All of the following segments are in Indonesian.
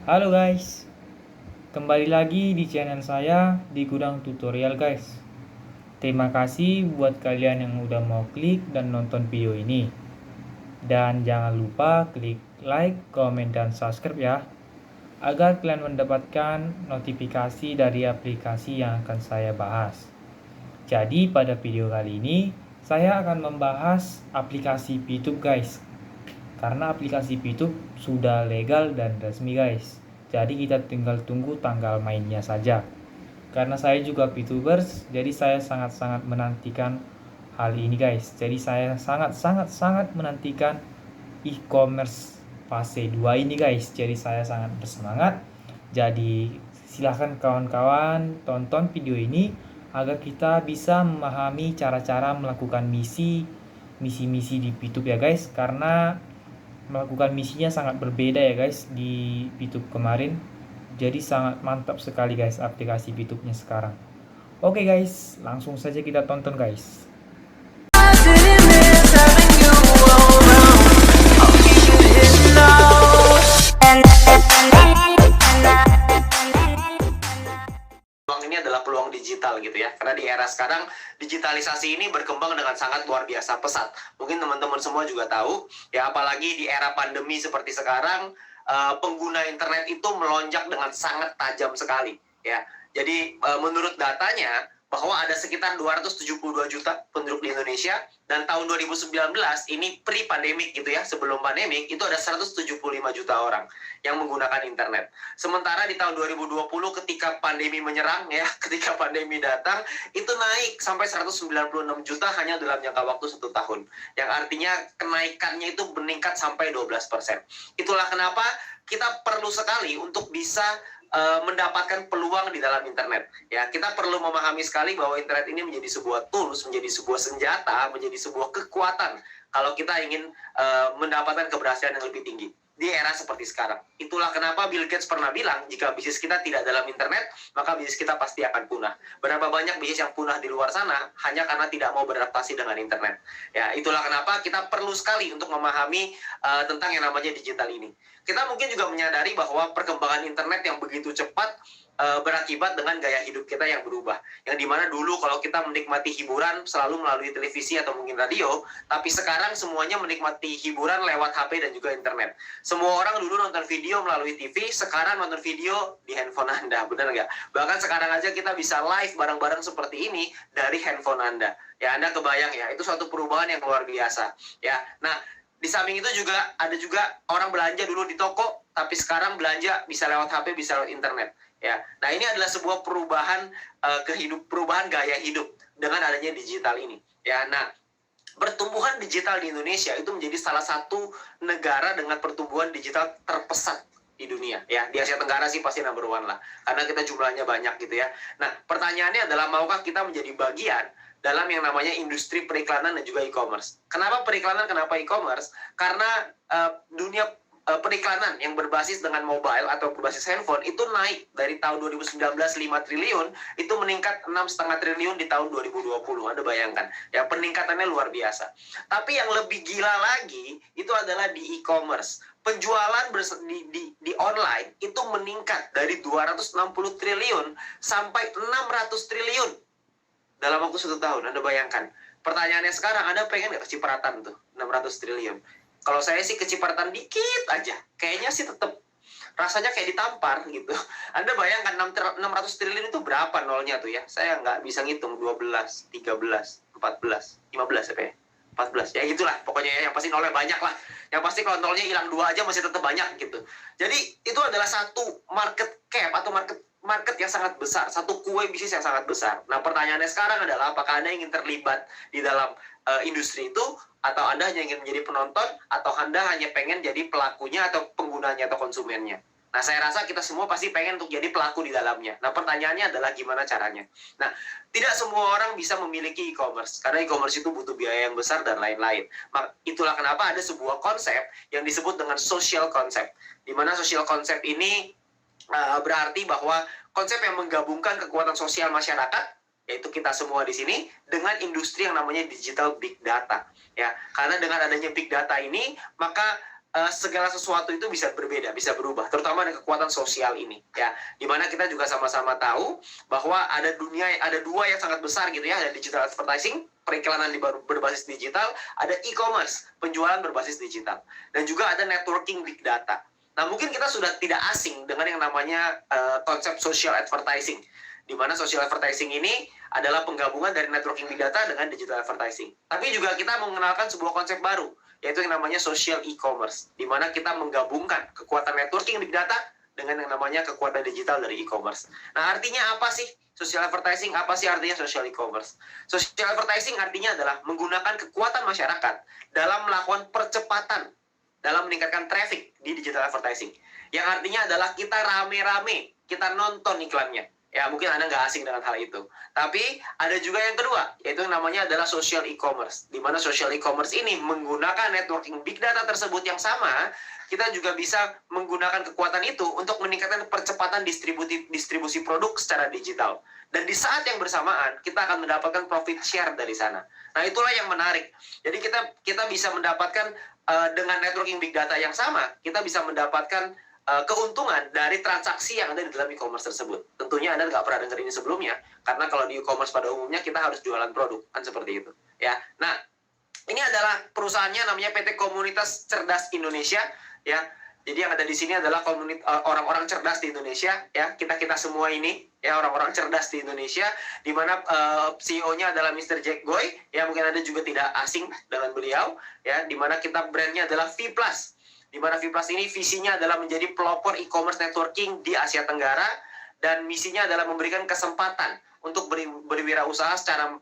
Halo guys, kembali lagi di channel saya di Gudang Tutorial guys. Terima kasih buat kalian yang udah mau klik dan nonton video ini. Dan jangan lupa klik like, komen, dan subscribe ya, agar kalian mendapatkan notifikasi dari aplikasi yang akan saya bahas. Jadi pada video kali ini, saya akan membahas aplikasi VTube guys. Karena aplikasi VTube sudah legal dan resmi guys. Jadi kita tinggal tunggu tanggal mainnya saja. Karena saya juga VTubers, jadi saya sangat-sangat menantikan hal ini guys. Jadi saya sangat menantikan e-commerce fase 2 ini guys. Jadi saya sangat bersemangat. Jadi silahkan kawan-kawan tonton video ini agar kita bisa memahami cara-cara melakukan misi-misi di VTube ya guys. Karena melakukan misinya sangat berbeda ya guys di VTube kemarin. Jadi sangat mantap sekali guys aplikasi VTube-nya sekarang. Oke guys, langsung saja kita tonton guys. Ini adalah peluang digital gitu ya, karena di era sekarang digitalisasi ini berkembang dengan sangat luar biasa pesat. Mungkin teman-teman semua juga tahu ya, apalagi di era pandemi seperti sekarang, pengguna internet itu melonjak dengan sangat tajam sekali ya. Jadi menurut datanya bahwa ada sekitar 272 juta penduduk di Indonesia, dan tahun 2019 ini pre-pandemic gitu ya, sebelum pandemik itu ada 175 juta orang yang menggunakan internet. Sementara di tahun 2020 ketika pandemi menyerang ya, ketika pandemi datang, itu naik sampai 196 juta hanya dalam jangka waktu 1 tahun. Yang artinya kenaikannya itu meningkat sampai 12%. Itulah kenapa kita perlu sekali untuk bisa mendapatkan peluang di dalam internet. Ya, kita perlu memahami sekali bahwa internet ini menjadi sebuah tools, menjadi sebuah senjata, menjadi sebuah kekuatan kalau kita ingin mendapatkan keberhasilan yang lebih tinggi di era seperti sekarang. Itulah kenapa Bill Gates pernah bilang, jika bisnis kita tidak dalam internet, maka bisnis kita pasti akan punah. Berapa banyak bisnis yang punah di luar sana hanya karena tidak mau beradaptasi dengan internet. Ya, itulah kenapa kita perlu sekali untuk memahami tentang yang namanya digital ini. Kita mungkin juga menyadari bahwa perkembangan internet yang begitu cepat berakibat dengan gaya hidup kita yang berubah. Yang dimana dulu kalau kita menikmati hiburan selalu melalui televisi atau mungkin radio, tapi sekarang semuanya menikmati hiburan lewat HP dan juga internet. Semua orang dulu nonton video melalui TV, sekarang nonton video di handphone Anda, benar nggak? Bahkan sekarang aja kita bisa live bareng-bareng seperti ini dari handphone Anda. Ya, Anda kebayang ya, itu suatu perubahan yang luar biasa. Ya, nah di samping itu juga ada juga orang belanja dulu di toko, tapi sekarang belanja bisa lewat HP, bisa lewat internet. Ya, nah ini adalah sebuah perubahan perubahan gaya hidup dengan adanya digital ini. Ya, nah pertumbuhan digital di Indonesia itu menjadi salah satu negara dengan pertumbuhan digital terpesat di dunia. Ya, di Asia Tenggara sih pasti number one lah, karena kita jumlahnya banyak gitu ya. Nah, pertanyaannya adalah maukah kita menjadi bagian dalam yang namanya industri periklanan dan juga e-commerce. Kenapa periklanan, kenapa e-commerce? Karena dunia periklanan yang berbasis dengan mobile atau berbasis handphone itu naik dari tahun 2019 5 triliun itu meningkat 6,5 triliun di tahun 2020. Anda bayangkan ya, peningkatannya luar biasa. Tapi yang lebih gila lagi itu adalah di e-commerce. Penjualan di online itu meningkat dari 260 triliun sampai 600 triliun dalam waktu 1 tahun. Anda bayangkan. Pertanyaannya sekarang, Anda pengen nggak kecipratan tuh 600 triliun? Kalau saya sih kecipratan dikit aja. Kayaknya sih tetap rasanya kayak ditampar gitu. Anda bayangkan 600 triliun itu berapa nolnya tuh ya? Saya nggak bisa ngitung. 12, 13, 14, 15 apa ya? 14. Ya gitulah. Pokoknya ya, yang pasti nolnya banyak lah. Yang pasti kalau nolnya hilang 2 aja masih tetap banyak gitu. Jadi itu adalah satu market cap atau market yang sangat besar, satu kue bisnis yang sangat besar. Nah, pertanyaannya sekarang adalah apakah Anda ingin terlibat di dalam industri itu, atau Anda hanya ingin menjadi penonton, atau Anda hanya pengen jadi pelakunya atau penggunanya atau konsumennya. Nah, saya rasa kita semua pasti pengen untuk jadi pelaku di dalamnya. Nah, pertanyaannya adalah gimana caranya. Nah, tidak semua orang bisa memiliki e-commerce, karena e-commerce itu butuh biaya yang besar dan lain-lain. Itulah kenapa ada sebuah konsep yang disebut dengan social concept, di mana social concept ini berarti bahwa konsep yang menggabungkan kekuatan sosial masyarakat, yaitu kita semua di sini, dengan industri yang namanya digital big data. Ya, karena dengan adanya big data ini, maka segala sesuatu itu bisa berbeda, bisa berubah, terutama dengan kekuatan sosial ini, ya. Dimana kita juga sama-sama tahu bahwa ada dua yang sangat besar gitu ya, ada digital advertising, periklanan berbasis digital, ada e-commerce, penjualan berbasis digital, dan juga ada networking big data. Nah, mungkin kita sudah tidak asing dengan yang namanya konsep social advertising, di mana social advertising ini adalah penggabungan dari networking big data dengan digital advertising. Tapi juga kita mengenalkan sebuah konsep baru, yaitu yang namanya social e-commerce, di mana kita menggabungkan kekuatan networking big data dengan yang namanya kekuatan digital dari e-commerce. Nah, artinya apa sih social advertising? Apa sih artinya social e-commerce? Social advertising artinya adalah menggunakan kekuatan masyarakat dalam melakukan percepatan, dalam meningkatkan traffic di digital advertising. Yang artinya adalah kita rame-rame, kita nonton iklannya. Ya, mungkin Anda nggak asing dengan hal itu. Tapi ada juga yang kedua, yaitu yang namanya adalah social e-commerce. Di mana social e-commerce ini menggunakan networking big data tersebut yang sama, kita juga bisa menggunakan kekuatan itu untuk meningkatkan percepatan distribusi produk secara digital. Dan di saat yang bersamaan, kita akan mendapatkan profit share dari sana. Nah, itulah yang menarik. Jadi kita bisa mendapatkan dengan networking big data yang sama, kita bisa mendapatkan keuntungan dari transaksi yang ada di dalam e-commerce tersebut. Tentunya Anda nggak pernah dengar ini sebelumnya, karena kalau di e-commerce pada umumnya kita harus jualan produk, kan seperti itu. Ya, nah ini adalah perusahaannya namanya PT Komunitas Cerdas Indonesia, ya. Jadi yang ada di sini adalah orang-orang cerdas di Indonesia, ya. Kita semua ini, ya, orang-orang cerdas di Indonesia, di mana CEO-nya adalah Mr. Jack Goy, ya, mungkin Anda juga tidak asing dengan beliau, ya, di mana kita brandnya adalah V+. Di mana V+ ini visinya adalah menjadi pelopor e-commerce networking di Asia Tenggara, dan misinya adalah memberikan kesempatan untuk berwirausaha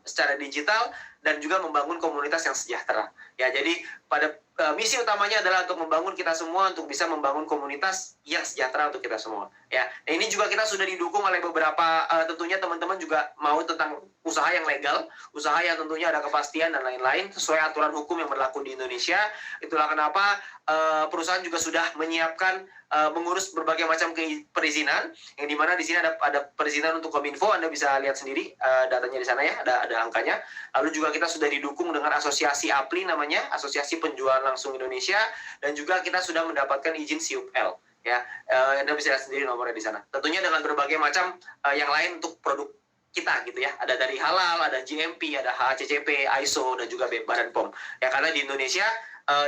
secara digital dan juga membangun komunitas yang sejahtera. Ya, jadi pada misi utamanya adalah untuk membangun kita semua untuk bisa membangun komunitas yang sejahtera untuk kita semua. Ya, nah, ini juga kita sudah didukung oleh beberapa tentunya teman-teman juga mau tentang usaha yang legal, usaha yang tentunya ada kepastian dan lain-lain sesuai aturan hukum yang berlaku di Indonesia. Itulah kenapa perusahaan juga sudah menyiapkan mengurus berbagai macam perizinan, yang dimana di sini ada perizinan untuk Kominfo. Anda bisa lihat sendiri datanya di sana, ya, ada angkanya. Lalu juga kita sudah didukung dengan asosiasi APLI namanya, Asosiasi Penjualan Langsung Indonesia, dan juga kita sudah mendapatkan izin SIUPL, ya. Anda bisa lihat sendiri nomornya di sana. Tentunya dengan berbagai macam yang lain untuk produk kita gitu ya. Ada dari halal, ada GMP, ada HACCP, ISO, dan juga Badan POM. Ya, karena di Indonesia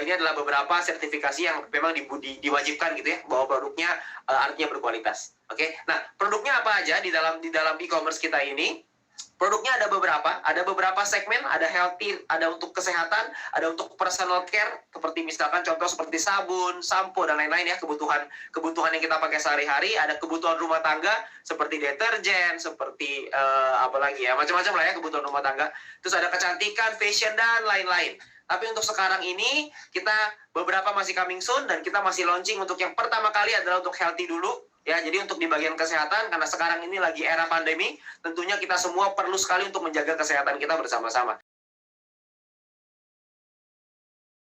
ini adalah beberapa sertifikasi yang memang diwajibkan gitu ya, bahwa produknya artinya berkualitas. Oke. Nah, produknya apa aja di dalam e-commerce kita ini? Produknya ada beberapa segmen, ada healthy, ada untuk kesehatan, ada untuk personal care, seperti misalkan contoh seperti sabun, sampo, dan lain-lain, ya, kebutuhan yang kita pakai sehari-hari. Ada kebutuhan rumah tangga seperti deterjen, seperti apalagi ya, macam-macam lah ya kebutuhan rumah tangga. Terus ada kecantikan, fashion, dan lain-lain. Tapi untuk sekarang ini kita beberapa masih coming soon, dan kita masih launching untuk yang pertama kali adalah untuk healthy dulu. Ya, jadi untuk di bagian kesehatan, karena sekarang ini lagi era pandemi, tentunya kita semua perlu sekali untuk menjaga kesehatan kita bersama-sama.